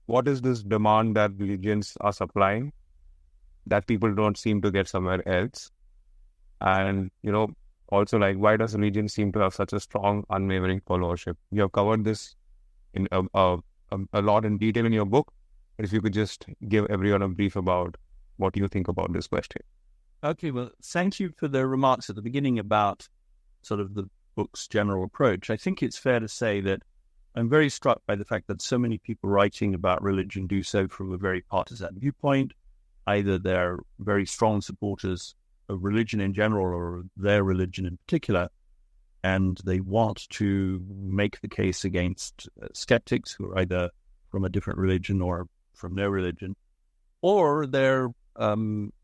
what is this demand that religions are supplying that people don't seem to get somewhere else? And, also like, why does religion seem to have such a strong, unwavering followership? You have covered this in a lot in detail in your book, but if you could just give everyone a brief about what you think about this question. Okay, well, thank you for the remarks at the beginning about sort of the book's general approach. I think it's fair to say that I'm very struck by the fact that so many people writing about religion do so from a very partisan viewpoint. Either they're very strong supporters of religion in general or their religion in particular, and they want to make the case against skeptics who are either from a different religion or from no religion, or they're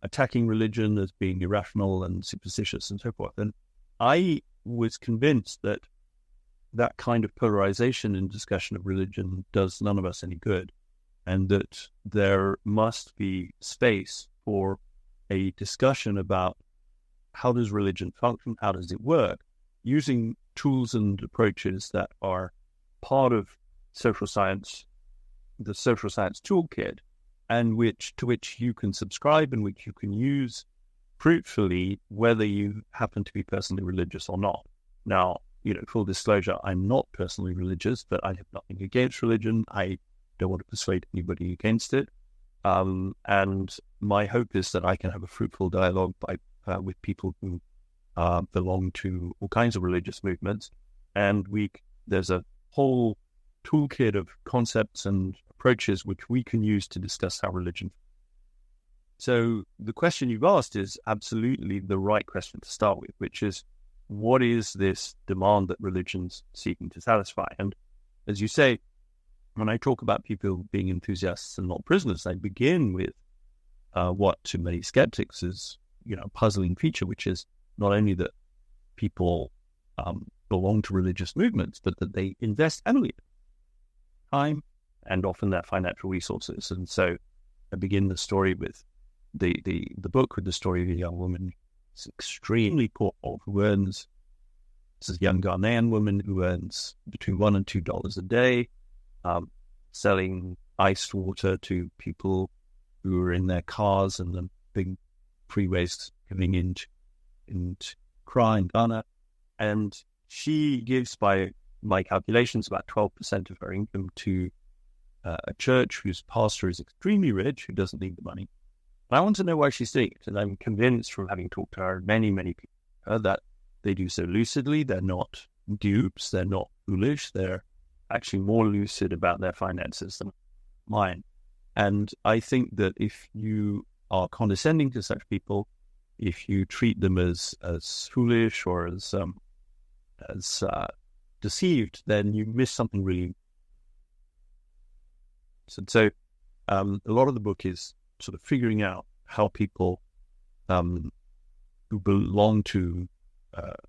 attacking religion as being irrational and superstitious and so forth. And I was convinced that that kind of polarization in discussion of religion does none of us any good, and that there must be space for a discussion about how does religion function, how does it work, using tools and approaches that are part of social science, the social science toolkit, and to which you can subscribe and which you can use fruitfully, whether you happen to be personally religious or not. Now, full disclosure, I'm not personally religious, but I have nothing against religion. I don't want to persuade anybody against it. And my hope is that I can have a fruitful dialogue with people who belong to all kinds of religious movements. And there's a whole toolkit of concepts and approaches which we can use to discuss how religion. So the question you've asked is absolutely the right question to start with, which is, what is this demand that religion's seeking to satisfy? And as you say, when I talk about people being enthusiasts and not prisoners, I begin with what to many skeptics is, a puzzling feature, which is not only that people belong to religious movements, but that they invest heavily time and often their financial resources. And so I begin the story with the book with the story of a young woman who's extremely poor, who earns, this is a young Ghanaian woman who earns between $1 and $2 a day, selling iced water to people who are in their cars and the big freeways coming into Accra in Ghana. And she gives, by my calculations, about 12% of her income to a church whose pastor is extremely rich, who doesn't need the money. And I want to know why she's doing it. And I'm convinced from having talked to her, many people, that they do so lucidly. They're not dupes. They're not foolish. They're actually more lucid about their finances than mine. And I think that if you are condescending to such people, if you treat them as foolish or as deceived, then you miss something really. So a lot of the book is sort of figuring out how people who belong to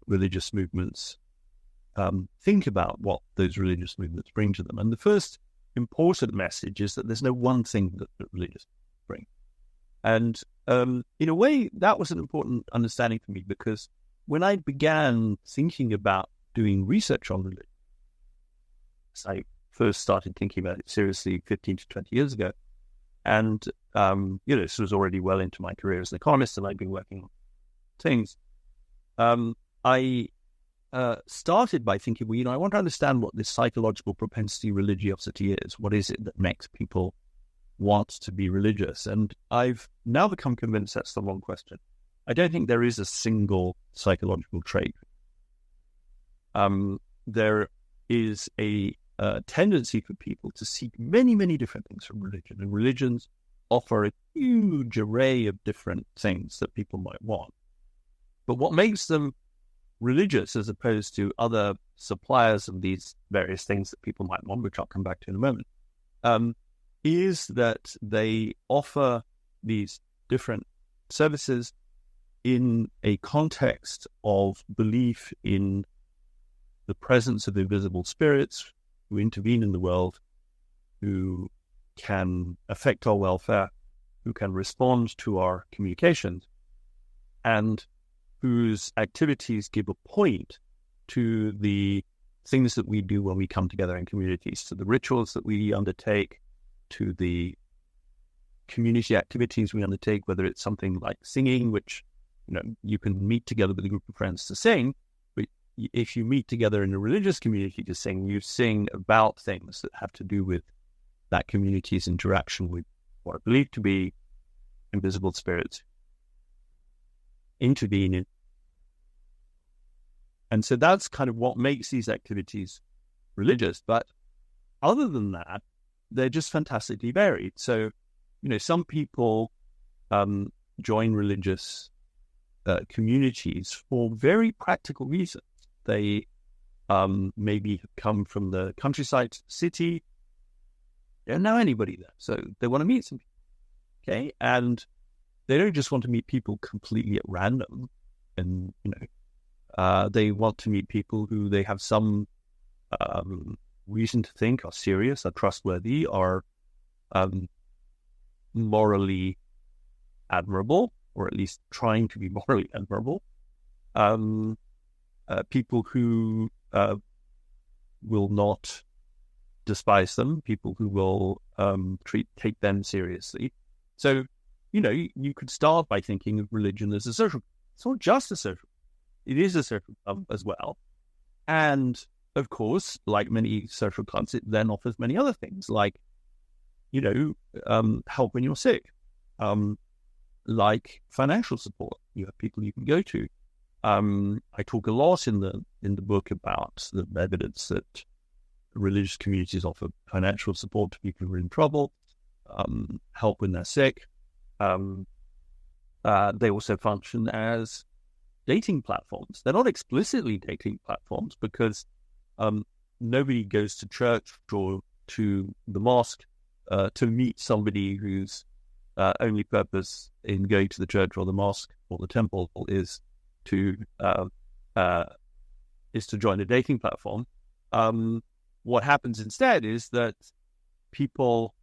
religious movements think about what those religious movements bring to them. And the first important message is that there's no one thing that religious bring. And in a way, that was an important understanding for me, because when I began thinking about doing research on religion, I first started thinking about it seriously 15 to 20 years ago. And, this was already well into my career as an economist, and I'd been working on things. I started by thinking, I want to understand what this psychological propensity religiosity is. What is it that makes people want to be religious? And I've now become convinced that's the wrong question. I don't think there is a single psychological trait. There is a tendency for people to seek many, many different things from religion, and religions offer a huge array of different things that people might want. But what makes them religious as opposed to other suppliers of these various things that people might want, which I'll come back to in a moment, is that they offer these different services in a context of belief in the presence of invisible spirits who intervene in the world, who can affect our welfare, who can respond to our communications, and whose activities give a point to the things that we do when we come together in communities, to the rituals that we undertake, to the community activities we undertake, whether it's something like singing, which, you can meet together with a group of friends to sing. But if you meet together in a religious community to sing, you sing about things that have to do with that community's interaction with what are believed to be invisible spirits intervening. And so that's kind of what makes these activities religious. But other than that, they're just fantastically varied. So, some people join religious communities for very practical reasons. They maybe have come from the countryside to the city. They don't know anybody there, so they want to meet some people. Okay, and they don't just want to meet people completely at random, and they want to meet people who they have some reason to think are serious, are trustworthy, are morally admirable, or at least trying to be morally admirable. People who will not despise them, people who will take them seriously. So, you could start by thinking of religion as a social. It's not just a social. It is a social club as well. And of course, like many social clubs, it then offers many other things, like, help when you're sick, like financial support. You have people you can go to. I talk a lot in the book about the evidence that religious communities offer financial support to people who are in trouble, help when they're sick. They also function as dating platforms. They're not explicitly dating platforms because nobody goes to church or to the mosque to meet somebody whose only purpose in going to the church or the mosque or the temple is to join a dating platform. What happens instead is that people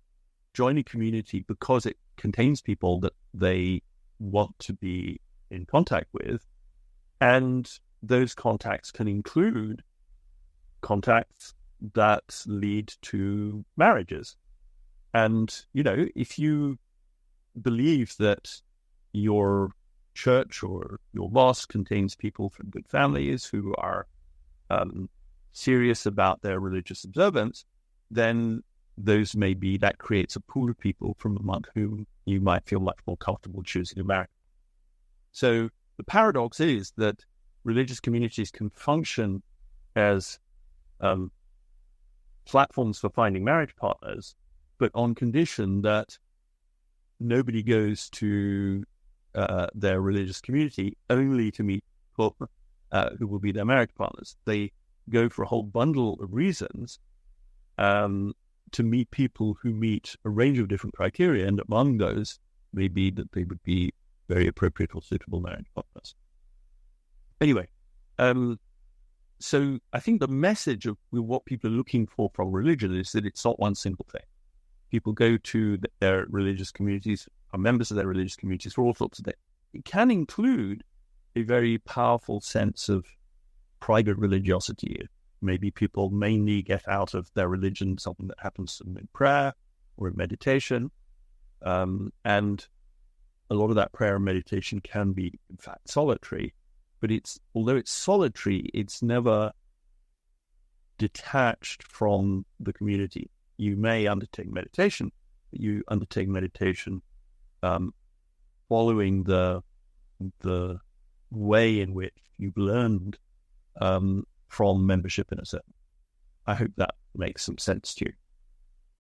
join a community because it contains people that they want to be in contact with, and those contacts can include contacts that lead to marriages. And, if you believe that your church or your mosque contains people from good families who are serious about their religious observance, then that creates a pool of people from among whom you might feel much more comfortable choosing to marry. So the paradox is that religious communities can function as platforms for finding marriage partners, but on condition that nobody goes to their religious community only to meet people who will be their marriage partners. They go for a whole bundle of reasons to meet people who meet a range of different criteria, and among those may be that they would be very appropriate or suitable marriage partners. Anyway, so I think the message of what people are looking for from religion is that it's not one single thing. People go to their religious communities, are members of their religious communities for all sorts of things. It can include a very powerful sense of private religiosity. Maybe people mainly get out of their religion something that happens to them in prayer or in meditation. And a lot of that prayer and meditation can be, in fact, solitary. But although it's solitary, it's never detached from the community. You may undertake meditation, but you undertake meditation following the way in which you've learned from membership in a certain. I hope that makes some sense to you.